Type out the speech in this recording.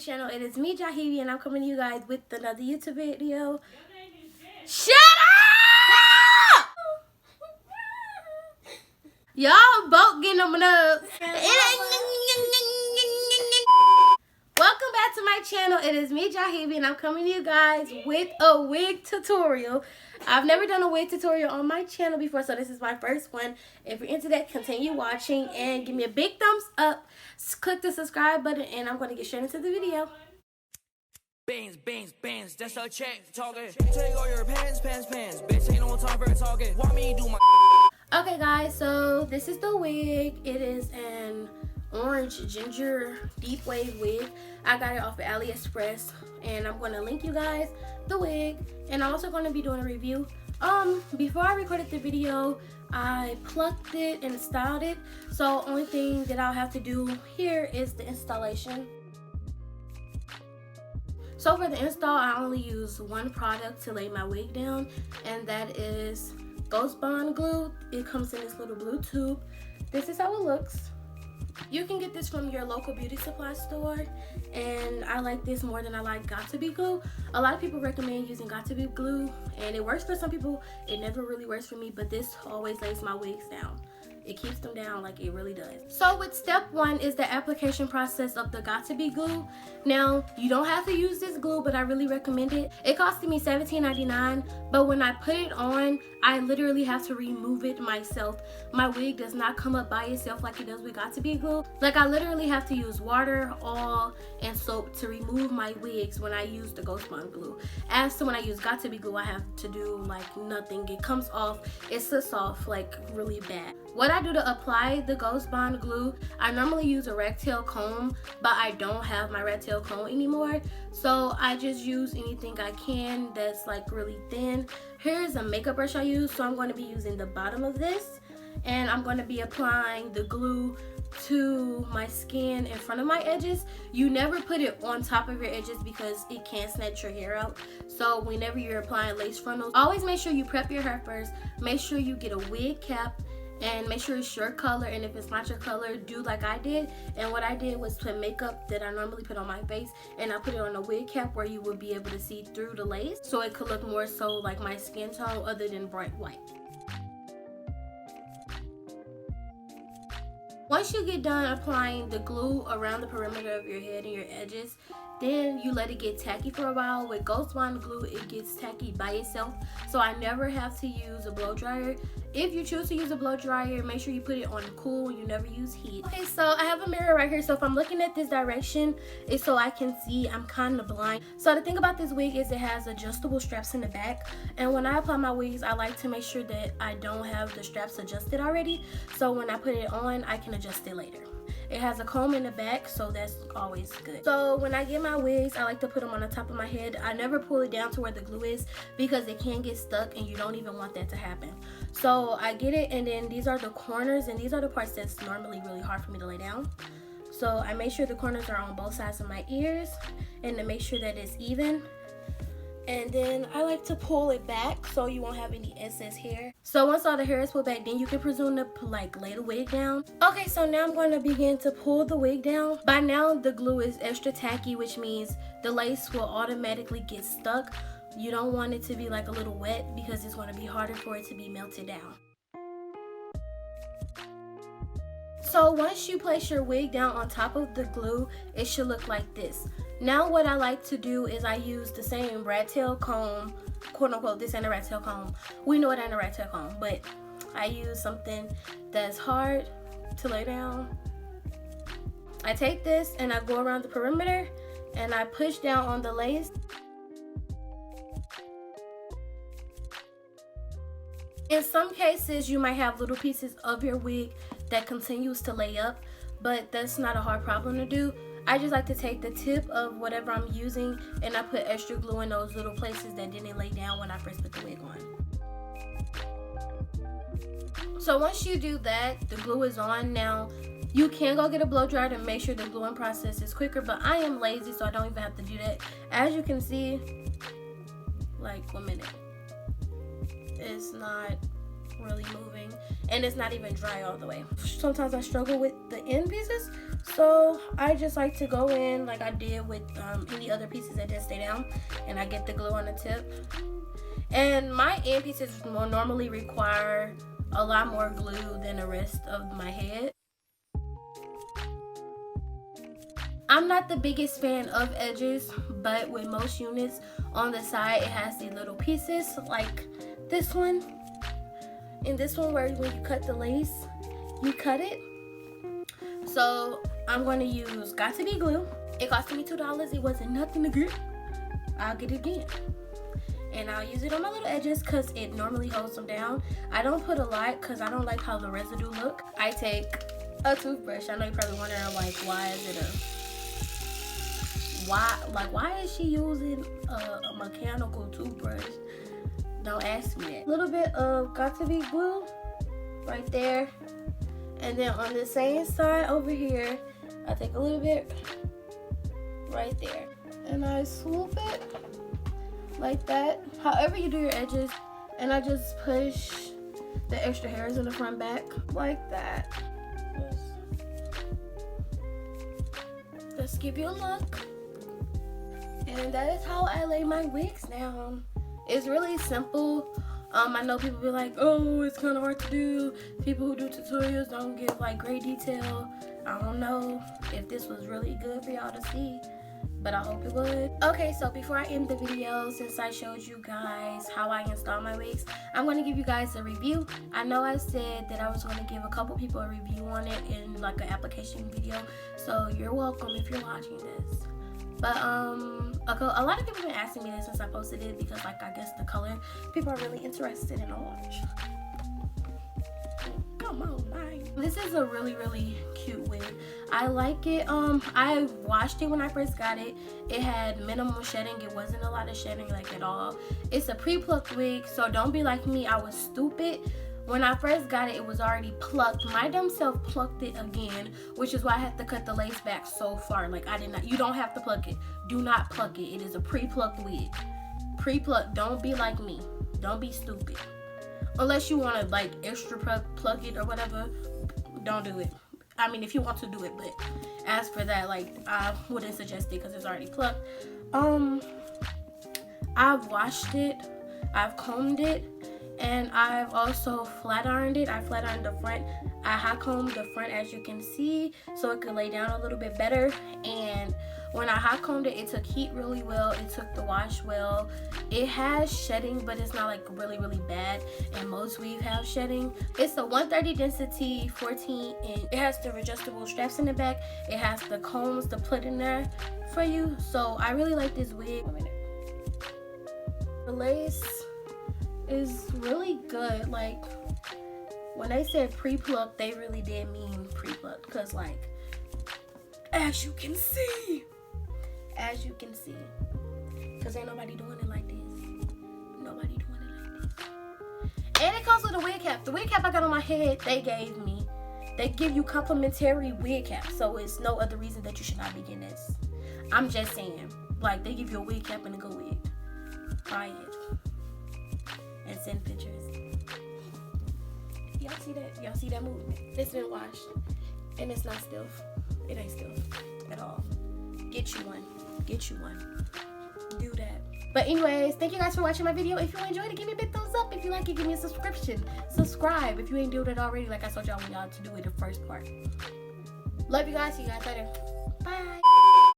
channel. It is me, Jahivi, and I'm coming to you guys with another YouTube video. Shut up! Y'all both getting on my nerves. Welcome back to my channel. It is me, Jahivi, and I'm coming to you guys with a wig tutorial. I've never done a wig tutorial on my channel before, so this is my first one. If you're into that, continue watching and give me a big thumbs up. Click the subscribe button, and I'm going to get straight into the video. Bands, that's a check talking. Take all your pants, bitch, ain't no time for talking. Want me do my... Okay, guys, so this is the wig. It is an orange ginger deep wave wig. I got it off of Aliexpress, and I'm going to link you guys the wig, and I'm also going to be doing a review. Before I recorded the video, I plucked it and styled it, so only thing that I'll have to do here is the installation. So for the install, I only use one product to lay my wig down, and that is Ghost Bond glue. It comes in this little blue tube. This is how it looks. You can get this from your local beauty supply store, and I like this more than I like Got2b glue. A lot of people recommend using Got2b glue, and it works for some people. It never really works for me, but this always lays my wigs down. It keeps them down like it really does. So with step one is the application process of the Got2b glue. Now, you don't have to use this glue, but I really recommend it. It costed me $17.99, but when I put it on, I literally have to remove it myself. My wig does not come up by itself like it does with Got2b glue. Like, I literally have to use water, oil, and soap to remove my wigs when I use the Ghost Bond glue. As to when I use Got2b glue, I have to do like nothing. It comes off, it slips off like really bad. What I do to apply the Ghost Bond glue, I normally use a rat tail comb, but I don't have my rat tail comb anymore, so I just use anything I can that's like really thin. Here's a makeup brush I use, so I'm going to be using the bottom of this, and I'm going to be applying the glue to my skin in front of my edges. You never put it on top of your edges because it can snatch your hair out. So whenever you're applying lace frontals, always make sure you prep your hair first. Make sure you get a wig cap, and make sure it's your color, and if it's not your color, do like I did. And what I did was put makeup that I normally put on my face, and I put it on a wig cap where you would be able to see through the lace, so it could look more so like my skin tone other than bright white. Once you get done applying the glue around the perimeter of your head and your edges, then you let it get tacky for a while. With Ghost Bond glue, it gets tacky by itself, so I never have to use a blow dryer. If you choose to use a blow dryer, make sure you put it on cool. You never use heat. Okay, so I have a mirror right here, so if I'm looking at this direction, it's so I can see. I'm kind of blind. So the thing about this wig is it has adjustable straps in the back, and when I apply my wigs, I like to make sure that I don't have the straps adjusted already, so when I put it on, I can adjust it later. It has a comb in the back, so that's always good. So when I get my wigs, I like to put them on the top of my head. I never pull it down to where the glue is because it can get stuck, and you don't even want that to happen. So I get it, and then these are the corners, and these are the parts that's normally really hard for me to lay down. So I make sure the corners are on both sides of my ears, and to make sure that it's even. And then I like to pull it back so you won't have any excess hair. So once all the hair is pulled back, then you can presume to like lay the wig down. Okay, so now I'm going to begin to pull the wig down. By now the glue is extra tacky, which means the lace will automatically get stuck. You don't want it to be like a little wet because it's going to be harder for it to be melted down. So once you place your wig down on top of the glue, it should look like this. Now what I like to do is I use the same rat tail comb, quote unquote. This ain't a rat tail comb. We know it ain't a rat tail comb, but I use something that's hard to lay down. I take this and I go around the perimeter and I push down on the lace. In some cases, you might have little pieces of your wig that continues to lay up, but that's not a hard problem to do. I just like to take the tip of whatever I'm using and I put extra glue in those little places that didn't lay down when I first put the wig on. So once you do that, the glue is on. Now, you can go get a blow dryer to make sure the gluing process is quicker, but I am lazy, so I don't even have to do that. As you can see, like 1 minute. It's not really moving, and it's not even dry all the way. Sometimes I struggle with the end pieces, So I just like to go in like I did with any other pieces that didn't stay down, and I get the glue on the tip. And my end pieces will normally require a lot more glue than the rest of my head. I'm not the biggest fan of edges, but with most units on the side, it has these little pieces like this one and this one where when you cut the lace, you cut it. So I'm going to use Got To Be glue. It cost me $2. It wasn't nothing to get. I'll get it again. And I'll use it on my little edges because it normally holds them down. I don't put a lot because I don't like how the residue look. I take a toothbrush. I know you're probably wondering like why is she using a mechanical toothbrush? Don't ask me that. A little bit of Got To Be glue right there. And then on the same side over here, I take a little bit right there. And I swoop it like that, however you do your edges, and I just push the extra hairs in the front back like that. Just give you a look. And that is how I lay my wigs down. It's really simple. I know people be like, oh, it's kind of hard to do. People who do tutorials don't give like great detail. I don't know if this was really good for y'all to see, but I hope it would. Okay, so before I end the video, since I showed you guys how I install my wigs, I'm going to give you guys a review. I know I said that I was going to give a couple people a review on it in like an application video, so you're welcome if you're watching this. But a lot of people have been asking me this since I posted it because like I guess the color, people are really interested in orange. Come on, man. This is a really cute wig. I like it. I washed it when I first got it. It had minimal shedding. It wasn't a lot of shedding like at all. It's a pre-plucked wig, so don't be like me. I was stupid. When I first got it, it was already plucked. My dumb self plucked it again, which is why I had to cut the lace back so far. Like I did not. You don't have to pluck it. Do not pluck it. It is a pre-plucked wig. Pre-plucked. Don't be like me. Don't be stupid. Unless you want to like extra pluck it or whatever, don't do it. I mean, if you want to do it, but as for that, like I wouldn't suggest it because it's already plucked. I've washed it, I've combed it, and I've also flat ironed it. I flat ironed the front. I hot combed the front, as you can see, so it could lay down a little bit better. And when I hot combed it, it took heat really well. It took the wash well. It has shedding, but it's not like really bad. And most weave have shedding. It's a 130 density 14 inch. It has the adjustable straps in the back. It has the combs to put in there for you. So I really like this wig. The lace is really good. Like when they said pre-plucked, they really did mean pre-plucked, because like as you can see, because ain't nobody doing it like this. Nobody doing it like this. And it comes with a wig cap. The wig cap I got on my head, they gave me. They give you complimentary wig cap, so it's no other reason that you should not be getting this. I'm just saying, like they give you a wig cap and a good wig. Buy it and send pictures. Y'all see that? Y'all see that movement? It's been washed and it's not stiff. It ain't stiff at all. Get you one. Get you one. Do that. But anyways, thank you guys for watching my video. If you enjoyed it, give me a big thumbs up. If you like it, give me a subscription. Subscribe if you ain't doing it already. Like I told y'all to do it the first part. Love you guys. See you guys later. Bye.